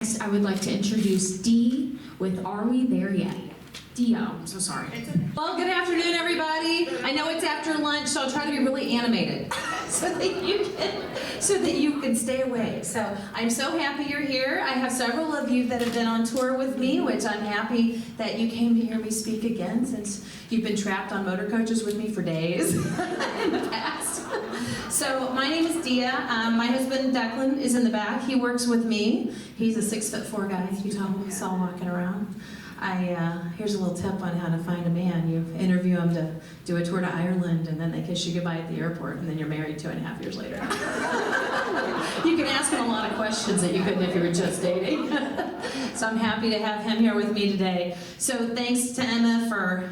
Next, I would like to introduce Dee with Are We There Yet? Dea, I'm so sorry. Well, good afternoon, everybody. I know it's after lunch, so I'll try to be really animated so that you can stay awake. So I'm so happy you're here. I have several of you that have been on tour with me, which I'm happy that you came to hear me speak again, since you've been trapped on motor coaches with me for days in the past. So my name is Dea. My husband Declan is in the back. He works with me. He's a 6'4" guy. You saw him walking around. Here's a little tip on how to find a man. You interview him to do a tour to Ireland, and then they kiss you goodbye at the airport, and then you're married 2.5 years later. You can ask him a lot of questions that you couldn't if you were just dating. So I'm happy to have him here with me today. So thanks to Emma for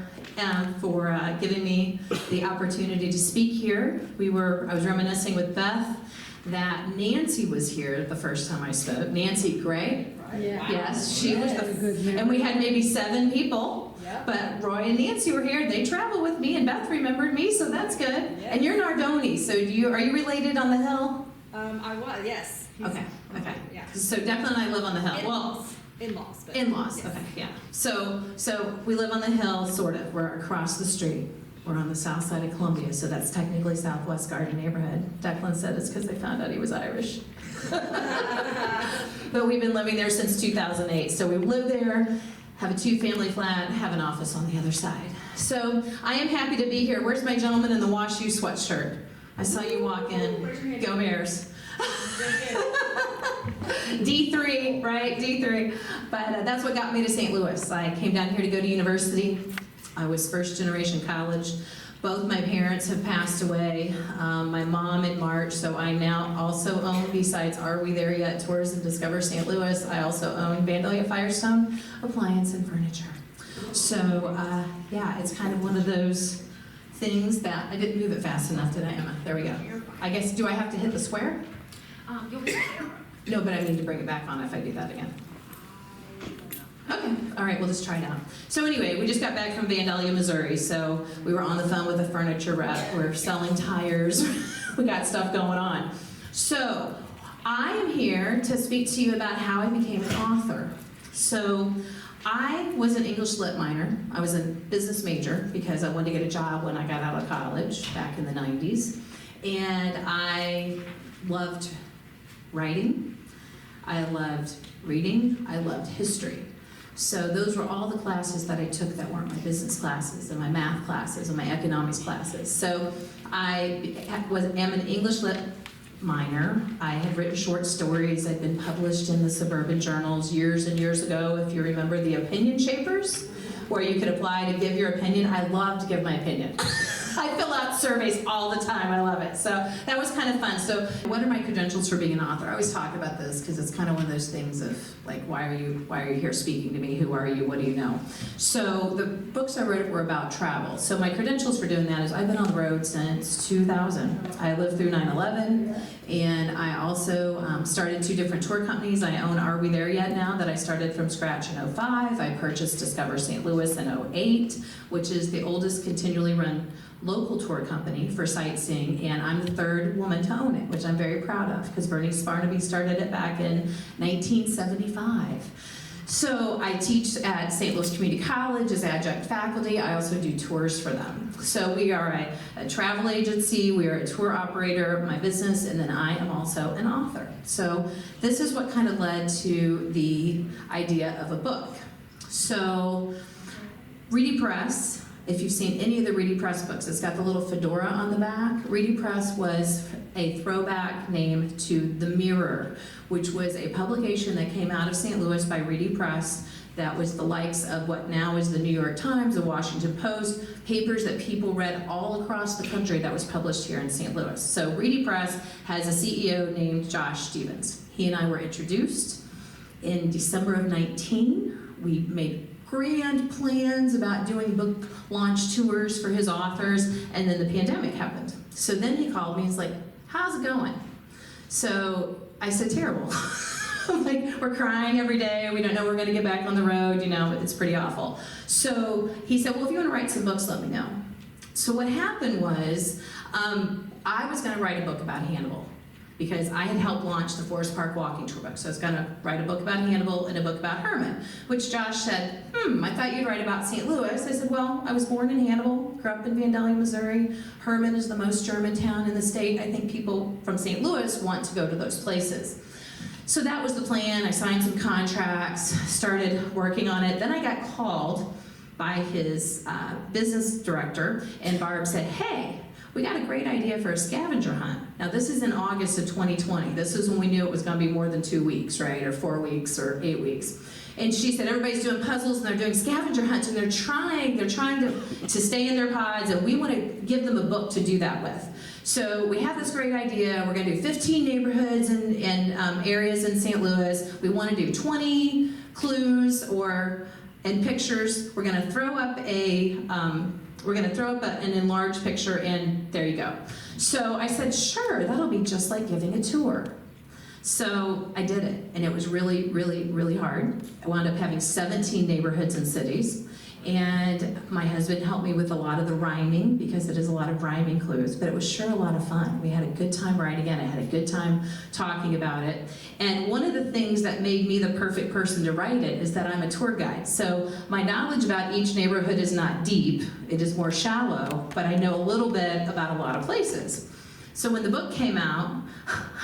giving me the opportunity to speak here. I was reminiscing with Beth that Nancy was here the first time I spoke. Nancy Gray. Yeah. Yes, she was and we had maybe 7 people, but Roy and Nancy were here. They traveled with me, and Beth remembered me, so that's good. Yeah. And you're Nardoni, so are you related on the hill? I was, yes. Okay. Yeah. So Declan and I live on the hill. In-laws. But In-laws, yes. okay, yeah. So we live on the hill, sort of. We're across the street. We're on the south side of Columbia, so that's technically Southwest Garden neighborhood. Declan said it's because they found out he was Irish. But we've been living there since 2008. So we live there, have a 2-family flat, have an office on the other side. So I am happy to be here. Where's my gentleman in the Wash U sweatshirt? I saw you walk in. Go Bears. D3, right? D3. But that's what got me to St. Louis. I came down here to go to university. I was first generation college. Both my parents have passed away. My mom in March, so I now also own, besides Are We There Yet? Tours and Discover St. Louis, I also own Vandalia Firestone Appliance and Furniture. So yeah, it's kind of one of those things that I didn't move it fast enough, did I, Emma? There we go. I guess, do I have to hit the square? You'll be No, but I need to bring it back on if I do that again. Okay, all right, we'll just try it out. So anyway, we just got back from Vandalia, Missouri, so we were on the phone with a furniture rep. We're selling tires. We got stuff going on. So I am here to speak to you about how I became an author. So I was an English lit minor. I was a business major because I wanted to get a job when I got out of college back in the 90s. And I loved writing. I loved reading. I loved history. So those were all the classes that I took that weren't my business classes and my math classes and my economics classes. So I am an English lit minor. I had written short stories. I'd been published in the suburban journals years and years ago. If you remember the opinion shapers, where you could apply to give your opinion. I love to give my opinion. I fill out surveys all the time. I love it. So that was kind of fun. So what are my credentials for being an author? I always talk about this because it's kind of one of those things of like, why are you here speaking to me? Who are you? What do you know? So the books I wrote were about travel. So my credentials for doing that is I've been on the road since 2000. I lived through 9/11, and I also started 2 different tour companies. I own Are We There Yet now, that I started from scratch in 2005. I purchased Discover St. Louis in 2008, which is the oldest continually run local tour company for sightseeing, and I'm the 3rd woman to own it, which I'm very proud of because Bernie Sparnaby started it back in 1975. So I teach at St. Louis Community College as adjunct faculty. I also do tours for them. So we are a travel agency, we are a tour operator, my business, and then I am also an author. So this is what kind of led to the idea of a book. So Reedy Press, if you've seen any of the Reedy Press books, it's got the little fedora on the back. Reedy Press was a throwback name to The Mirror, which was a publication that came out of St. Louis by Reedy Press that was the likes of what now is the New York Times, the Washington Post, papers that people read all across the country that was published here in St. Louis. So Reedy Press has a CEO named Josh Stevens. He and I were introduced in December of 19. We made grand plans about doing book launch tours for his authors, and then the pandemic happened. So then he called me, he's like, how's it going? So I said, terrible. Like, we're crying every day, we don't know we're gonna get back on the road, it's pretty awful. So he said, well, if you wanna write some books, let me know. So what happened was, I was gonna write a book about Hannibal. because I had helped launch the Forest Park Walking Tour book. So I was going to write a book about Hannibal and a book about Herman, which Josh said, I thought you'd write about St. Louis. I said, well, I was born in Hannibal, grew up in Vandalia, Missouri. Herman is the most German town in the state. I think people from St. Louis want to go to those places. So that was the plan. I signed some contracts, started working on it. Then I got called by his business director, and Barb said, hey, we got a great idea for a scavenger hunt. Now this is in August of 2020. This is when we knew it was going to be more than 2 weeks, right? Or 4 weeks or 8 weeks. And she said everybody's doing puzzles and they're doing scavenger hunts and they're trying to stay in their pods, and we want to give them a book to do that with. So we have this great idea. We're going to do 15 neighborhoods and areas in St. Louis. We want to do 20 clues and pictures. We're going to throw up an enlarged picture, and there you go. So I said, sure, that'll be just like giving a tour. So I did it, and it was really, really, really hard. I wound up having 17 neighborhoods and cities, and my husband helped me with a lot of the rhyming, because it is a lot of rhyming clues, but it was sure a lot of fun. We had a good time writing it. I had a good time talking about it. And one of the things that made me the perfect person to write it is that I'm a tour guide. So my knowledge about each neighborhood is not deep, it is more shallow, but I know a little bit about a lot of places. So when the book came out,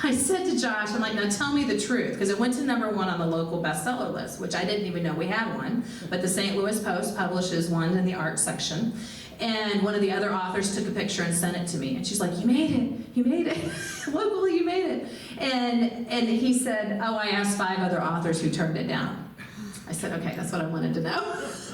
I said to Josh, I'm like, now tell me the truth, because it went to #1 on the local bestseller list, which I didn't even know we had one, but the St. Louis Post publishes one in the art section. And one of the other authors took a picture and sent it to me, and she's like, you made it, locally you made it. And he said, oh, I asked 5 other authors who turned it down. I said, okay, that's what I wanted to know.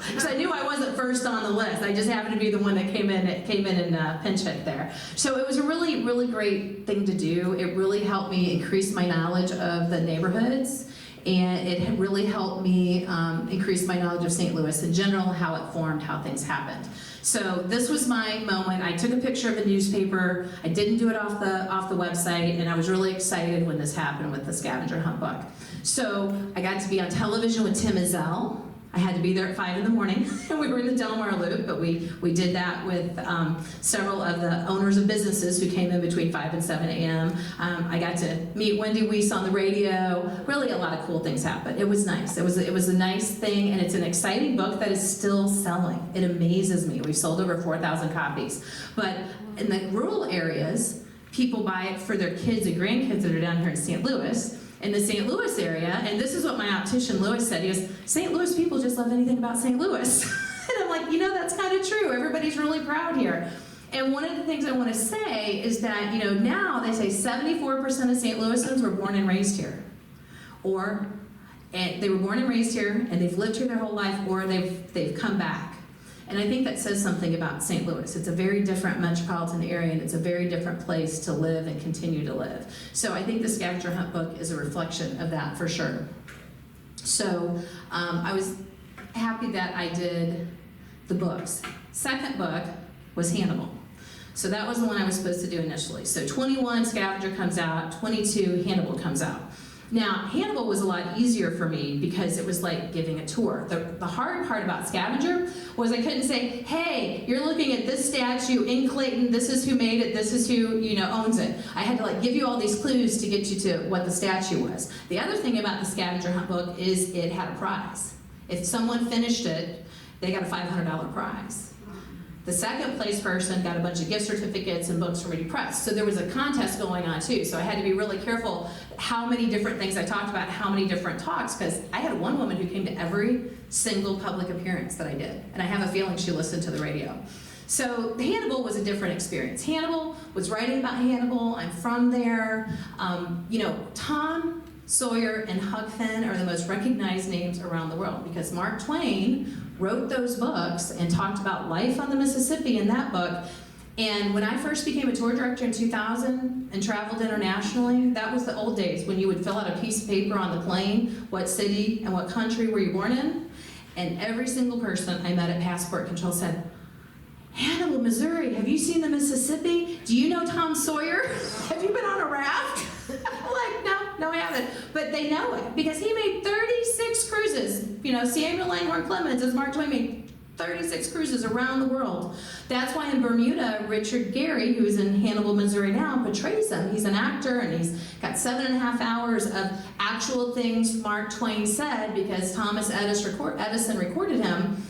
Because I knew I wasn't first on the list. I just happened to be the one that came in and pinch hit there. So it was a really, really great thing to do. It really helped me increase my knowledge of the neighborhoods, and it had really helped me increase my knowledge of St. Louis in general, how it formed, how things happened. So this was my moment. I took a picture of a newspaper. I didn't do it off the website, and I was really excited when this happened with the scavenger hunt book. So I got to be on television with Tim Ezell. I had to be there at 5 in the morning, and we were in the Delmar Loop, but we did that with several of the owners of businesses who came in between 5 and 7 a.m. I got to meet Wendy Weiss on the radio. Really, a lot of cool things happened. It was nice. It was a nice thing, and it's an exciting book that is still selling. It amazes me. We've sold over 4,000 copies. But in the rural areas, people buy it for their kids and grandkids that are down here in St. Louis. In the St. Louis area, and this is what my optician Lewis said, he goes, St. Louis people just love anything about St. Louis. And I'm like, that's kind of true. Everybody's really proud here. And one of the things I want to say is that, now they say 74% of St. Louisans were born and raised here. And they were born and raised here, and they've lived here their whole life, or they've come back. And I think that says something about St. Louis. It's a very different metropolitan area, and it's a very different place to live and continue to live. So I think the Scavenger Hunt book is a reflection of that for sure. So I was happy that I did the books. Second book was Hannibal. So that was the one I was supposed to do initially. So 21, Scavenger comes out, 22, Hannibal comes out. Now, Hannibal was a lot easier for me because it was like giving a tour. The hard part about Scavenger was I couldn't say, hey, you're looking at this statue in Clayton, this is who made it, this is who owns it. I had to give you all these clues to get you to what the statue was. The other thing about the Scavenger Hunt book is it had a prize. If someone finished it, they got a $500 prize. The second place person got a bunch of gift certificates and books from Ready Press. So there was a contest going on too. So I had to be really careful how many different things I talked about, how many different talks, because I had one woman who came to every single public appearance that I did. And I have a feeling she listened to the radio. So Hannibal was a different experience. Hannibal was writing about Hannibal. I'm from there. Tom Sawyer and Huck Finn are the most recognized names around the world because Mark Twain wrote those books and talked about life on the Mississippi in that book. And when I first became a tour director in 2000 and traveled internationally, that was the old days when you would fill out a piece of paper on the plane, what city and what country were you born in? And every single person I met at Passport Control said, Hannibal, Missouri, have you seen the Mississippi? Do you know Tom Sawyer? Have you been on a raft? I'm like, no, I haven't. But they know it because he made 36 cruises. Samuel Langhorne Clemens, as Mark Twain, made 36 cruises around the world. That's why in Bermuda, Richard Gere, who is in Hannibal, Missouri now, portrays him. He's an actor, and he's got 7.5 hours of actual things Mark Twain said, because Thomas Edison recorded him.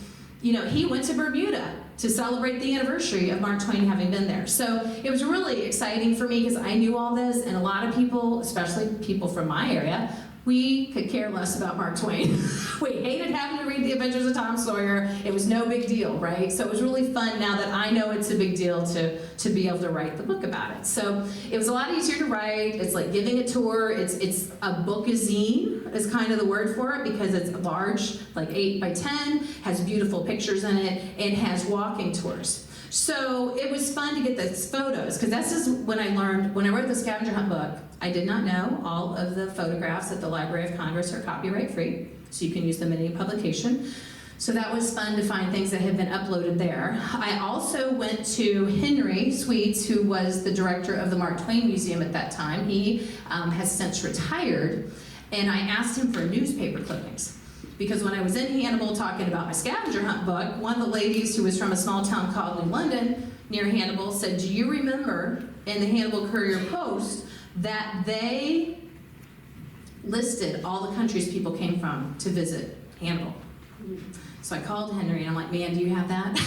You know, he went to Bermuda to celebrate the anniversary of Mark Twain having been there. So it was really exciting for me because I knew all this, and a lot of people, especially people from my area, we could care less about Mark Twain. We hated having to read The Adventures of Tom Sawyer. It was no big deal, right? So it was really fun now that I know it's a big deal to be able to write the book about it. So it was a lot easier to write. It's like giving a tour. It's a bookazine is kind of the word for it, because it's large, like 8 by 10, has beautiful pictures in it, and has walking tours. So it was fun to get those photos, because this is when I learned, when I wrote the scavenger hunt book, I did not know all of the photographs at the Library of Congress are copyright free, so you can use them in any publication. So that was fun to find things that had been uploaded there. I also went to Henry Sweets, who was the director of the Mark Twain Museum at that time. He has since retired, and I asked him for newspaper clippings. Because when I was in Hannibal talking about my scavenger hunt book, one of the ladies who was from a small town called New London near Hannibal said, "Do you remember in the Hannibal Courier-Post that they listed all the countries people came from to visit Hannibal?" So I called Henry and I'm like, "Man, do you have that?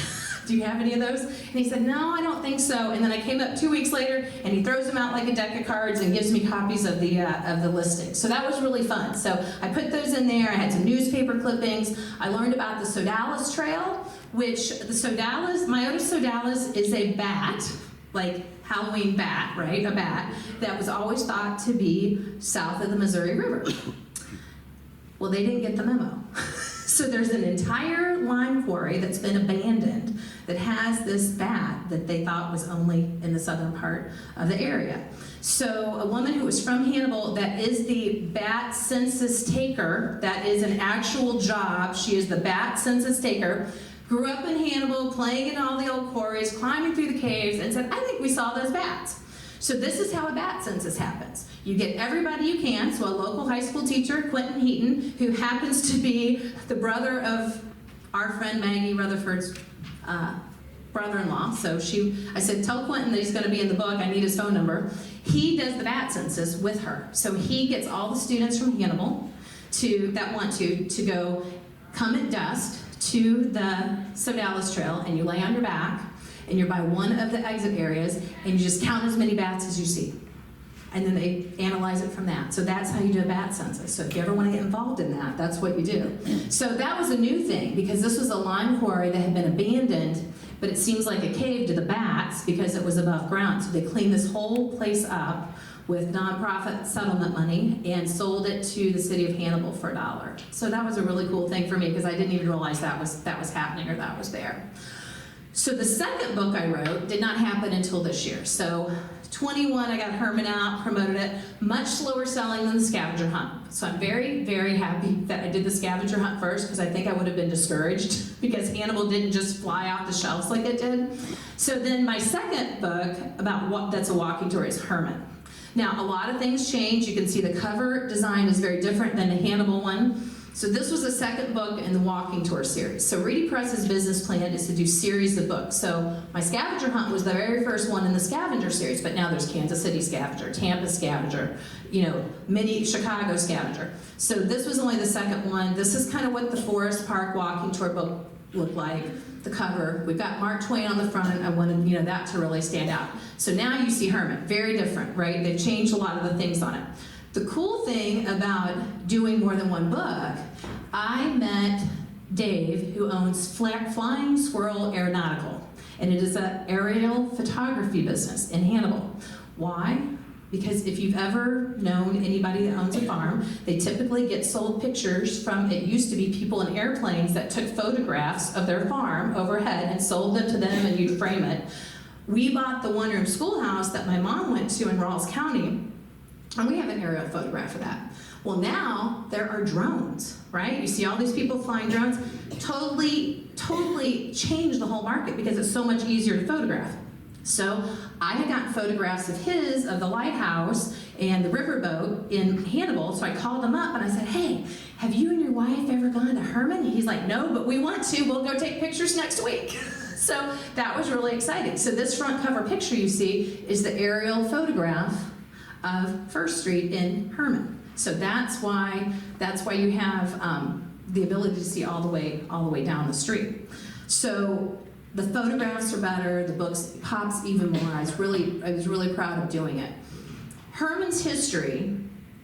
Do you have any of those?" And he said, "No, I don't think so." And then I came up 2 weeks later and he throws them out like a deck of cards and gives me copies of the listing. So that was really fun. So I put those in there. I had some newspaper clippings. I learned about the Sodalis Trail, which the Sodalis, Myotis sodalis, is a bat, like Halloween bat, right? A bat that was always thought to be south of the Missouri River. Well, they didn't get the memo. So there's an entire lime quarry that's been abandoned that has this bat that they thought was only in the southern part of the area. So a woman who was from Hannibal, that is the bat census taker, that is an actual job, she is the bat census taker, grew up in Hannibal, playing in all the old quarries, climbing through the caves, and said, "I think we saw those bats." So this is how a bat census happens. You get everybody you can, so a local high school teacher, Quentin Heaton, who happens to be the brother of our friend Maggie Rutherford's brother-in-law. So I said, "Tell Quentin that he's going to be in the book, I need his phone number." He does the bat census with her. So he gets all the students from Hannibal that want to go come at dusk to the Sodalis Trail, and you lay on your back, and you're by one of the exit areas, and you just count as many bats as you see. And then they analyze it from that. So that's how you do a bat census. So if you ever want to get involved in that, that's what you do. So that was a new thing, because this was a lime quarry that had been abandoned, but it seems like a cave to the bats because it was above ground. So they cleaned this whole place up with nonprofit settlement money and sold it to the city of Hannibal for $1. So that was a really cool thing for me, because I didn't even realize that was happening or that was there. So the second book I wrote did not happen until this year. So 21, I got Herman out, promoted it, much slower selling than the scavenger hunt. So I'm very, very happy that I did the scavenger hunt first, because I think I would have been discouraged because Hannibal didn't just fly off the shelves like it did. So then my second book that's a walking tour is Herman. Now, a lot of things change. You can see the cover design is very different than the Hannibal one. So this was the second book in the walking tour series. So Reedy Press's business plan is to do series of books. So my scavenger hunt was the very first one in the scavenger series, but now there's Kansas City Scavenger, Tampa Scavenger, mini Chicago Scavenger. So this was only the second one. This is kind of what the Forest Park walking tour book looked like. The cover, we've got Mark Twain on the front. I wanted that to really stand out. So now you see Herman, very different, right? They've changed a lot of the things on it. The cool thing about doing more than one book, I met Dave, who owns Flying Squirrel Aeronautical, and it is an aerial photography business in Hannibal. Why? Because if you've ever known anybody that owns a farm, they typically get sold pictures from, it used to be people in airplanes that took photographs of their farm overhead and sold them to them, and you'd frame it. We bought the one-room schoolhouse that my mom went to in Rawls County, and we have an aerial photograph of that. Well, now there are drones, right? You see all these people flying drones. Totally changed the whole market because it's so much easier to photograph. So I had gotten photographs of his, of the lighthouse and the riverboat in Hannibal, so I called him up and I said, hey, have you and your wife ever gone to Herman? He's like, no, but we want to. We'll go take pictures next week. So that was really exciting. So this front cover picture you see is the aerial photograph of First Street in Herman. So that's why you have the ability to see all the way down the street. So the photographs are better, the books pops even more. I was really proud of doing it. Herman's history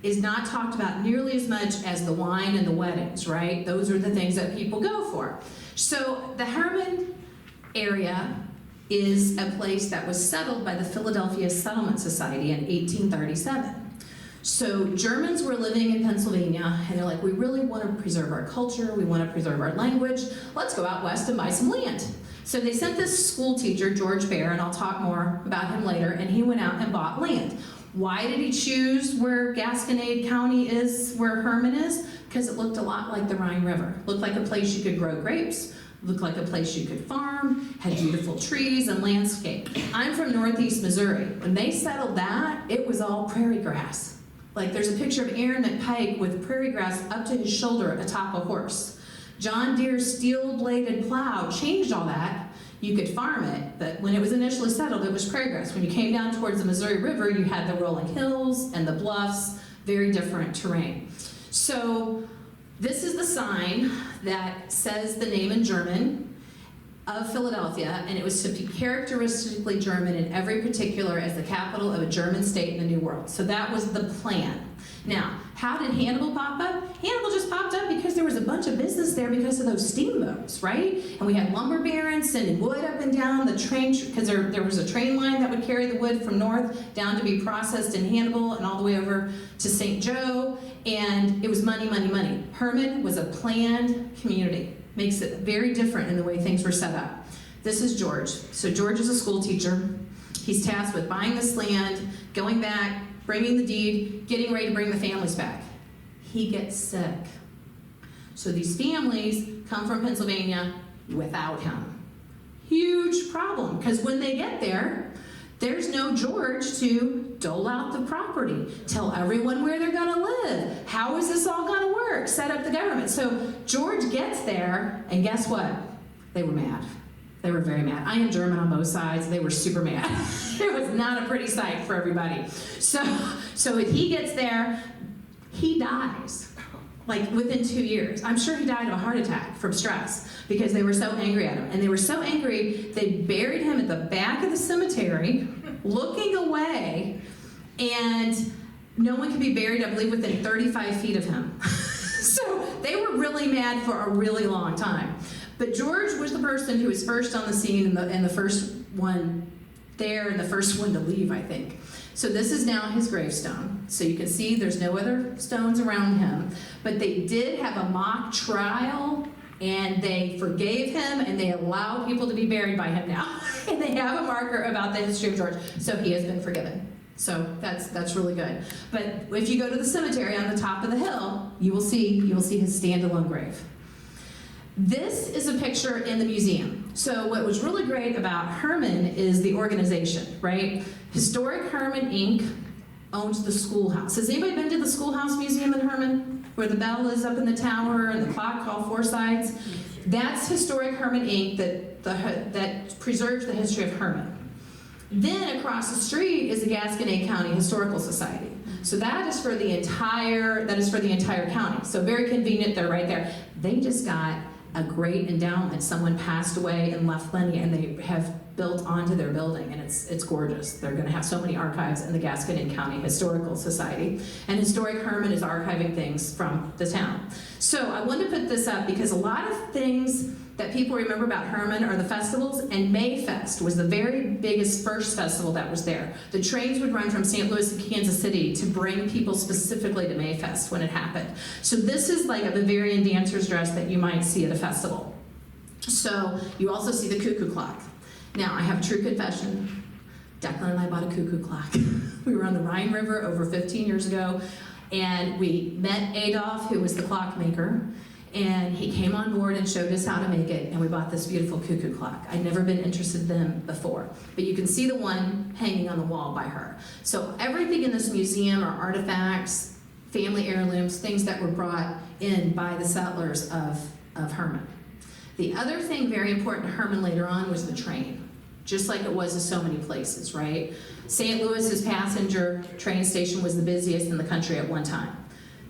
is not talked about nearly as much as the wine and the weddings, right? Those are the things that people go for. So the Herman area is a place that was settled by the Philadelphia Settlement Society in 1837. So Germans were living in Pennsylvania, and they're like, we really want to preserve our culture, we want to preserve our language, let's go out west and buy some land. So they sent this school teacher, George Bear, and I'll talk more about him later, and he went out and bought land. Why did he choose where Gasconade County is, where Herman is? Because it looked a lot like the Rhine River. Looked like a place you could grow grapes, looked like a place you could farm, had beautiful trees and landscape. I'm from Northeast Missouri. When they settled that, it was all prairie grass. Like there's a picture of Aaron McPike with prairie grass up to his shoulder atop a horse. John Deere's steel-bladed plow changed all that. You could farm it, but when it was initially settled, it was prairie grass. When you came down towards the Missouri River, you had the rolling hills and the bluffs, very different terrain. So this is the sign that says the name in German of Philadelphia, and it was to be characteristically German in every particular as the capital of a German state in the New World. So that was the plan. Now, how did Hannibal pop up? Hannibal just popped up because there was a bunch of business there because of those steamboats, right? And we had lumber barons sending wood up and down the train, because there was a train line that would carry the wood from north down to be processed in Hannibal and all the way over to St. Joe, and it was money, money, money. Herman was a planned community. Makes it very different in the way things were set up. This is George. So George is a school teacher. He's tasked with buying this land, going back, bringing the deed, getting ready to bring the families back. He gets sick. So these families come from Pennsylvania without him. Huge problem, because when they get there, there's no George to dole out the property, tell everyone where they're gonna live. How is this all gonna work? Set up the government. So George gets there, and guess what? They were mad. They were very mad. I am German on both sides. They were super mad. It was not a pretty sight for everybody. So when he gets there, he dies, like within 2 years. I'm sure he died of a heart attack from stress because they were so angry at him. And they were so angry, they buried him at the back of the cemetery, looking away, and no one could be buried, I believe, within 35 feet of him. So they were really mad for a really long time. But George was the person who was first on the scene and the first one there and the first one to leave, I think. So this is now his gravestone. So you can see there's no other stones around him. But they did have a mock trial, and they forgave him, and they allow people to be buried by him now. And they have a marker about the history of George. So he has been forgiven. So that's really good. But if you go to the cemetery on the top of the hill, you will see his standalone grave. This is a picture in the museum. So what was really great about Herman is the organization, right? Historic Herman Inc. owns the schoolhouse. Has anybody been to the Schoolhouse Museum in Herman, where the bell is up in the tower and the clock all four sides? That's Historic Herman Inc. that preserves the history of Herman. Then across the street is the Gasconade County Historical Society. So that is for the entire county. So very convenient, they're right there. They just got a great endowment. Someone passed away and left plenty, and they have built onto their building, and it's gorgeous. They're going to have so many archives in the Gasconade County Historical Society, and Historic Herman is archiving things from the town. So I wanted to put this up because a lot of things that people remember about Herman are the festivals, and Mayfest was the very biggest first festival that was there. The trains would run from St. Louis and Kansas City to bring people specifically to Mayfest when it happened. So this is like a Bavarian dancer's dress that you might see at a festival. So you also see the cuckoo clock. Now, I have a true confession. Declan and I bought a cuckoo clock. We were on the Rhine River over 15 years ago, and we met Adolf, who was the clockmaker, And he came on board and showed us how to make it, and we bought this beautiful cuckoo clock. I'd never been interested in them before, but you can see the one hanging on the wall by her. So everything in this museum are artifacts, family heirlooms, things that were brought in by the settlers of Herman. The other thing very important to Herman later on was the train, just like it was in so many places, right? St. Louis's passenger train station was the busiest in the country at one time.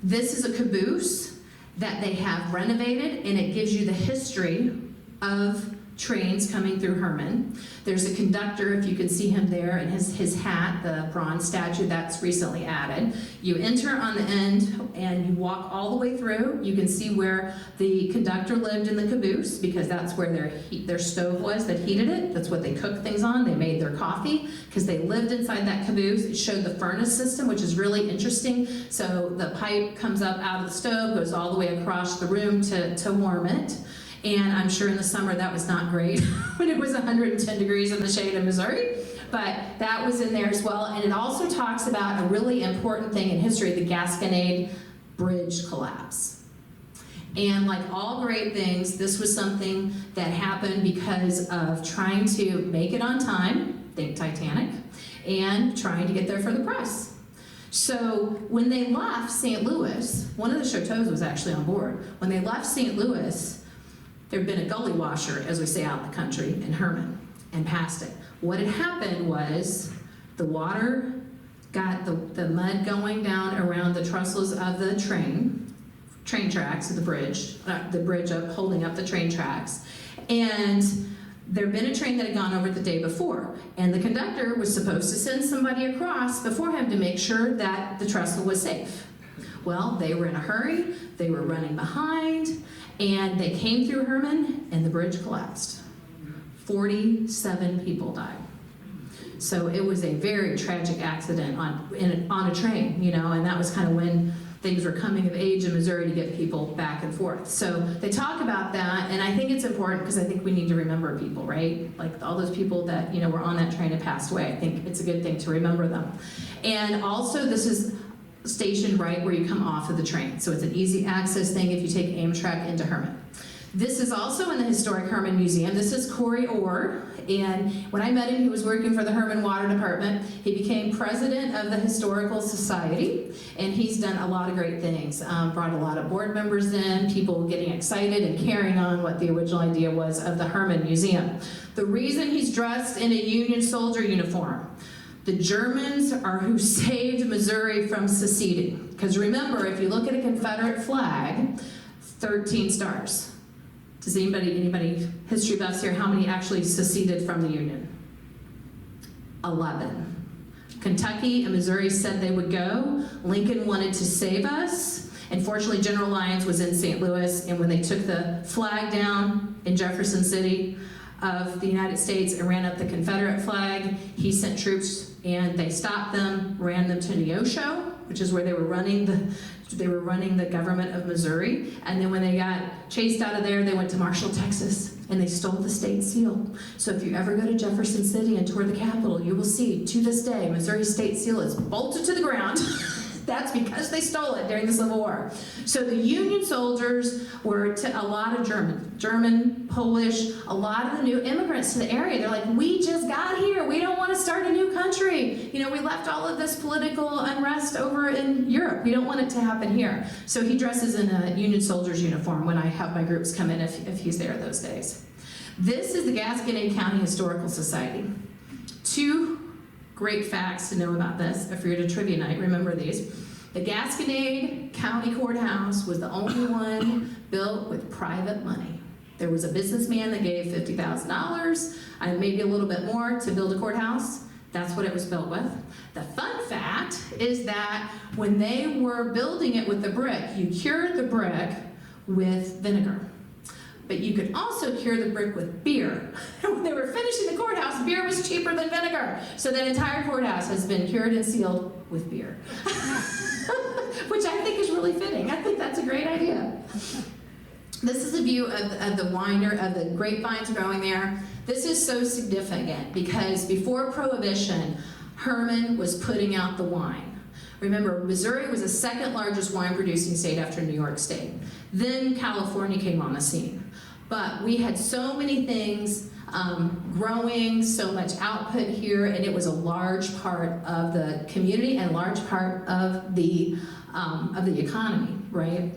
This is a caboose that they have renovated, and it gives you the history of trains coming through Herman. There's a conductor, if you can see him there, and his hat, the bronze statue that's recently added. You enter on the end and you walk all the way through. You can see where the conductor lived in the caboose, because that's where their stove was that heated it. That's what they cooked things on. They made their coffee because they lived inside that caboose. It showed the furnace system, which is really interesting. So the pipe comes up out of the stove, goes all the way across the room to warm it. And I'm sure in the summer that was not great when it was 110 degrees in the shade of Missouri, but that was in there as well. And it also talks about a really important thing in history, the Gasconade Bridge collapse. And like all great things, this was something that happened because of trying to make it on time, think Titanic, and trying to get there for the press. So when they left St. Louis, one of the chateaus was actually on board. When they left St. Louis, there'd been a gully washer, as we say out in the country, in Herman, and passed it. What had happened was the water got the mud going down around the trestles of the train tracks of the bridge up holding up the train tracks, and there'd been a train that had gone over the day before, and the conductor was supposed to send somebody across before him to make sure that the trestle was safe. Well, they were in a hurry, they were running behind, and they came through Herman, and the bridge collapsed. 47 people died. So it was a very tragic accident on a train, and that was kind of when things were coming of age in Missouri to get people back and forth. So they talk about that, and I think it's important because I think we need to remember people, right? Like all those people that, were on that train and passed away. I think it's a good thing to remember them. And also this is stationed right where you come off of the train. So it's an easy access thing if you take Amtrak into Herman. This is also in the Historic Herman Museum. This is Corey Orr, and when I met him, he was working for the Herman Water Department. He became president of the Historical Society, and he's done a lot of great things. Brought a lot of board members in, people getting excited and carrying on what the original idea was of the Herman Museum. The reason he's dressed in a Union soldier uniform, the Germans are who saved Missouri from seceding. Because remember, if you look at a Confederate flag, 13 stars. Does anybody history buffs here, how many actually seceded from the Union? 11. Kentucky and Missouri said they would go. Lincoln wanted to save us. And fortunately, General Lyons was in St. Louis, and when they took the flag down in Jefferson City of the United States and ran up the Confederate flag, he sent troops, and they stopped them, ran them to Neosho, which is where they were running the government of Missouri. And then when they got chased out of there, they went to Marshall, Texas, and they stole the state seal. So if you ever go to Jefferson City and tour the Capitol, you will see, to this day, Missouri's state seal is bolted to the ground. That's because they stole it during the Civil War. So the Union soldiers were a lot of German, Polish, a lot of the new immigrants to the area. They're like, we just got here. We don't want to start a new country. We left all of this political unrest over in Europe. We don't want it to happen here. So he dresses in a Union soldier's uniform when I have my groups come in if he's there those days. This is the Gasconade County Historical Society. Two great facts to know about this. If you're at a trivia night, remember these. The Gasconade County Courthouse was the only one built with private money. There was a businessman that gave $50,000 and maybe a little bit more to build a courthouse. That's what it was built with. The fun fact is that when they were building it with the brick, you cured the brick with vinegar. But you could also cure the brick with beer. When they were finishing the courthouse, beer was cheaper than vinegar. So that entire courthouse has been cured and sealed with beer. Which I think is really fitting. I think that's a great idea. This is a view of the winery, of the grapevines growing there. This is so significant because before Prohibition, Herman was putting out the wine. Remember, Missouri was the second largest wine producing state after New York State. Then California came on the scene. But we had so many things growing, so much output here, and it was a large part of the community and a large part of the economy, right?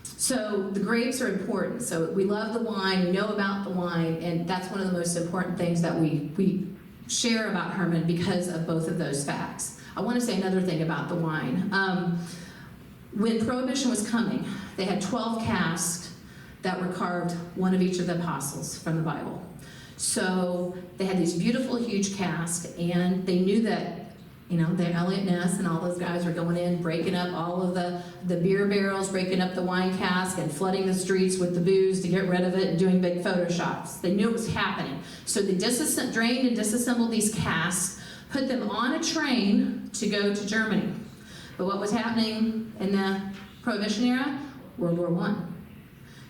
So the grapes are important. So we love the wine, we know about the wine, and that's one of the most important things that we share about Herman because of both of those facts. I want to say another thing about the wine. When Prohibition was coming, they had 12 casks that were carved, one of each of the apostles from the Bible. So they had these beautiful, huge casks, and they knew that, you know, the Elliot Ness and all those guys were going in, breaking up all of the beer barrels, breaking up the wine cask, and flooding the streets with the booze to get rid of it and doing big photoshops. They knew it was happening. So they drained and disassembled these casks, put them on a train to go to Germany. But what was happening in the Prohibition era? World War I.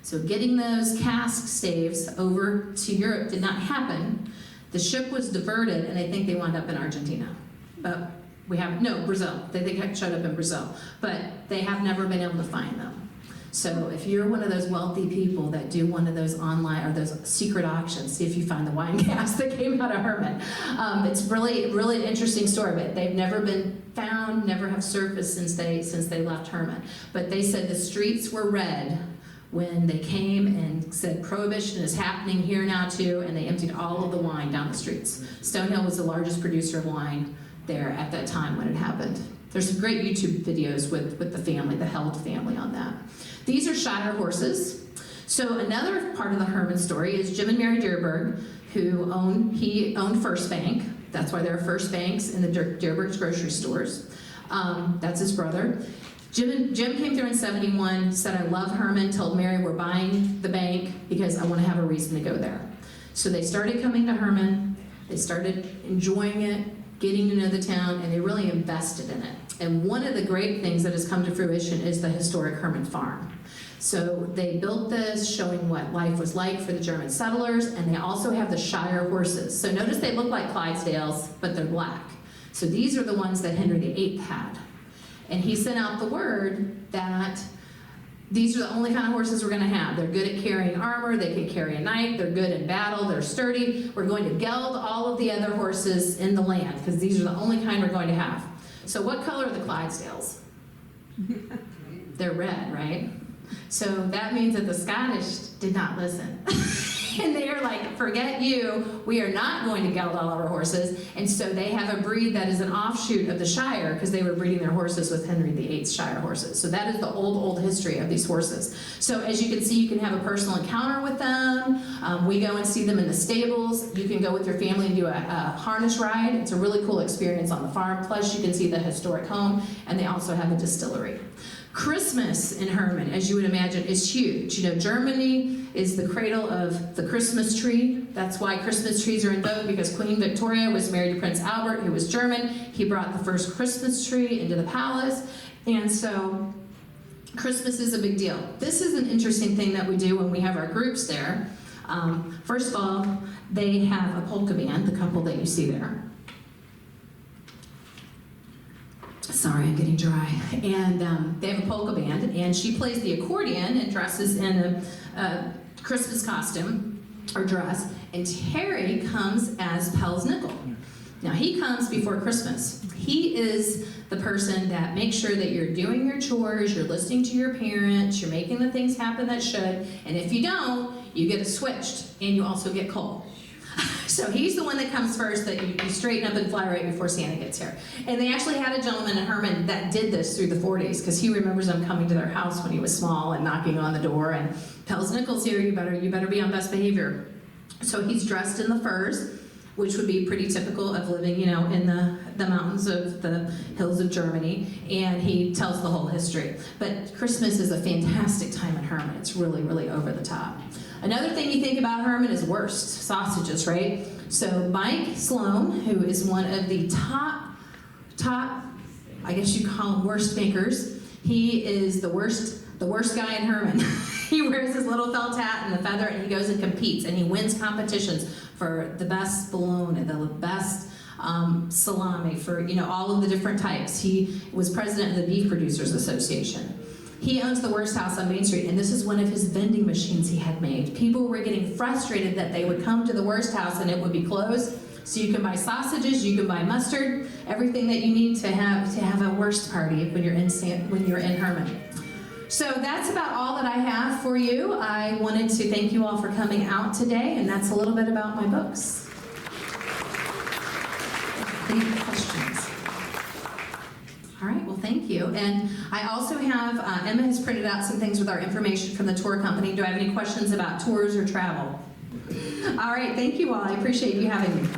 So getting those cask staves over to Europe did not happen. The ship was diverted, and I think they wound up in Argentina. But we have, no, Brazil. They showed up in Brazil. But they have never been able to find them. So if you're one of those wealthy people that do one of those online or those secret auctions, see if you find the wine cask that came out of Herman. It's really, really an interesting story, but they've never been found, never have surfaced since they left Herman. But they said the streets were red when they came and said Prohibition is happening here now too, and they emptied all of the wine down the streets. Stonehill was the largest producer of wine there at that time when it happened. There's some great YouTube videos with the family, the Held family on that. These are Shire horses. So another part of the Herman story is Jim and Mary Dearberg, who owned First Bank. That's why there are First Banks in the Dearberg's grocery stores. That's his brother. Jim came through in 71, said, I love Herman, told Mary, we're buying the bank because I want to have a reason to go there. So they started coming to Herman, they started enjoying it, getting to know the town, and they really invested in it. And one of the great things that has come to fruition is the historic Herman Farm. So they built this, showing what life was like for the German settlers, and they also have the Shire horses. So notice they look like Clydesdales, but they're black. So these are the ones that Henry VIII had. And he sent out the word that these are the only kind of horses we're going to have. They're good at carrying armor, they can carry a knight, they're good in battle, they're sturdy. We're going to geld all of the other horses in the land, because these are the only kind we're going to have. So what color are the Clydesdales? They're red, right? So that means that the Scottish did not listen. And they are like, forget you, we are not going to geld all of our horses. And so they have a breed that is an offshoot of the Shire, because they were breeding their horses with Henry VIII's Shire horses. So that is the old history of these horses. So as you can see, you can have a personal encounter with them. We go and see them in the stables. You can go with your family and do a harness ride. It's a really cool experience on the farm. Plus you can see the historic home, and they also have a distillery. Christmas in Herman, as you would imagine, is huge. You know, Germany is the cradle of the Christmas tree. That's why Christmas trees are in vogue, because Queen Victoria was married to Prince Albert, who was German. He brought the first Christmas tree into the palace, and so Christmas is a big deal. This is an interesting thing that we do when we have our groups there. First of all, they have a polka band, the couple that you see there. Sorry, I'm getting dry. And they have a polka band, and she plays the accordion and dresses in a Christmas costume or dress, and Terry comes as Pell's Nickel. Now, he comes before Christmas. He is the person that makes sure that you're doing your chores, you're listening to your parents, you're making the things happen that should, and if you don't, you get switched, and you also get coal. So he's the one that comes first, that you straighten up and fly right before Santa gets here. And they actually had a gentleman in Herman that did this through the 40s, because he remembers them coming to their house when he was small and knocking on the door, and Pell's Nickel's here, you better be on best behavior. So he's dressed in the furs, which would be pretty typical of living, you know, in the mountains of the hills of Germany, and he tells the whole history. But Christmas is a fantastic time in Herman. It's really, really over the top. Another thing you think about Herman is wurst, sausages, right? So Mike Sloan, who is one of the top, I guess you call him wurst makers, he is the worst guy in Herman. He wears his little felt hat and the feather, and he goes and competes, and he wins competitions for the best bologna, the best salami, for all of the different types. He was president of the Beef Producers Association. He owns the Worst House on Main Street, and this is one of his vending machines he had made. People were getting frustrated that they would come to the Worst House and it would be closed. So you can buy sausages, you can buy mustard, everything that you need to have a Worst party when you're in Herman. So that's about all that I have for you. I wanted to thank you all for coming out today, and that's a little bit about my books. Any questions? All right, well, thank you. And I also have, Emma has printed out some things with our information from the tour company. Do I have any questions about tours or travel? All right, thank you all. I appreciate you having me.